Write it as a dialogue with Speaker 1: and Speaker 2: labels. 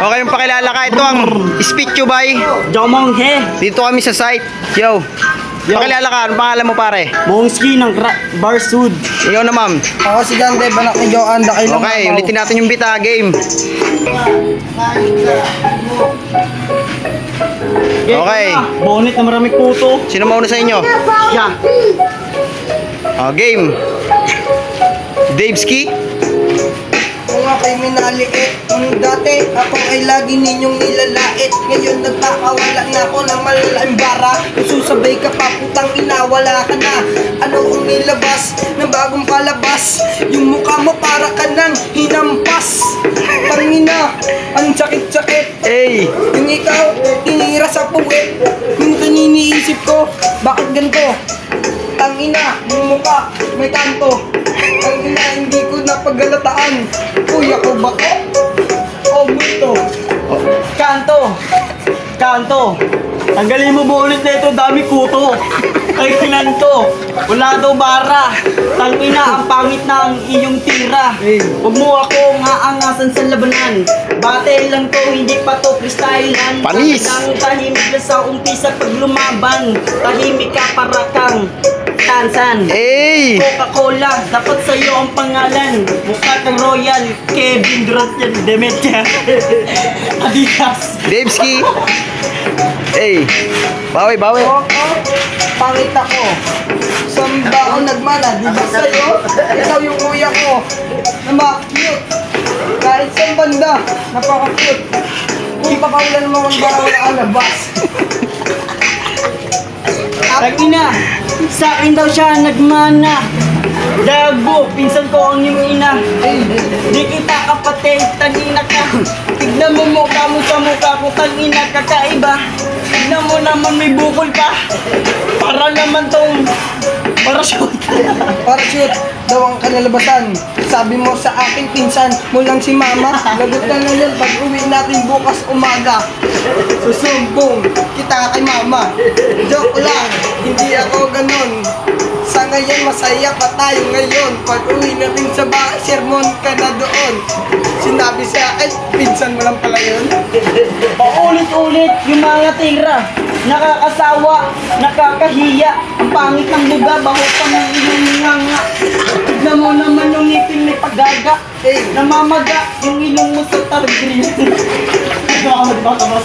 Speaker 1: Okay, yung pakilala ka. Ito ang Speak You by.
Speaker 2: Jomong he.
Speaker 1: Dito kami sa site. Yo. Pakilala ka. Anong pangalan mo, pare?
Speaker 2: Mongski ng Barsud.
Speaker 1: Ikaw na, ma'am.
Speaker 3: Ako si Gande, banak ni Joan, dakay lang
Speaker 1: Okay, ulitin natin yung bita. Game. Okay.
Speaker 2: Bonnet na maraming puto.
Speaker 1: Sino mauna sa inyo?
Speaker 2: Siya.
Speaker 1: Game. Daveski.
Speaker 3: Kung ako'y minaliit, dati ako ay lagi ninyong nilalait. Ngayon nagkakawala na ako ng malalaking bara. Susabay ka pa, putang ina, wala ka na. Ano kung nilabas ng bagong palabas? Yung mukha mo para ka nang hinampas. Pangina, ang sakit-sakit.
Speaker 1: Hey.
Speaker 3: Yung ikaw, tinira sa puwet. Yung kaniniisip ko, bakit ganito? Tangina, yung mukha, may kanto. Tangina, hindi ko napagalataan. Uy, ako ba ko? O multo?
Speaker 2: Kanto. Kanto. Tanggalin mo bonnet na ito, dami kuto. Ay kinanto. Wala daw bara. Tangina, ang pangit na ang iyong tira. Huwag mo ako aangasan sa labanan. Bate lang to, hindi pa to freestylean.
Speaker 1: Panis.
Speaker 2: Tahimik na sa umpisa pag lumaban. Tahimik ka para kang tansan.
Speaker 1: Hey.
Speaker 2: Coca-Cola, dapat sa'yo ang pangalan. Mukha kang Royal, Kevin Durant yan, Demetria. Adidas.
Speaker 1: Daveski. Hey. Bawi, bawi.
Speaker 3: Oo, pangit ako. Saan ba ako nagmana? Di ba sa'yo? Ikaw yung kuya ko. Napaka-cute. Kahit sa banda, napaka-cute. Kung pakaulan mo ang bawal ang alabas.
Speaker 2: Tagina, sa akin daw siya nagmana. Dago, pinsan ko ang iyong ina. Di kita kapatid, tangina ka. Tignan mo mukha mo sa mukha ko, tangina kakaiba. Tignan mo naman may bukol ka. Para naman tong parachute.
Speaker 3: Parachute daw ang kanalabasan. Sabi mo sa akin, pinsan mo lang si mama. Lagot ka na yan pag uwi natin bukas umaga. Susumbong kita kay mama. Joke lang, hindi ako ganun. Sa ngayon, masaya pa tayo ngayon. Pag uwi natin sa bahay, sermon ka na doon. Sinabi sa akin, pinsan mo lang pala yun.
Speaker 2: Paulit-ulit yung mga tira. Nakakasawa, nakakahiya. Ang pangit ng buga, baho pa ng iyong nganga. Tignan mo naman yung ngipin may paggaga. Namamaga yung ilong mo sa targreen. Nagkakamad ba ka, boss?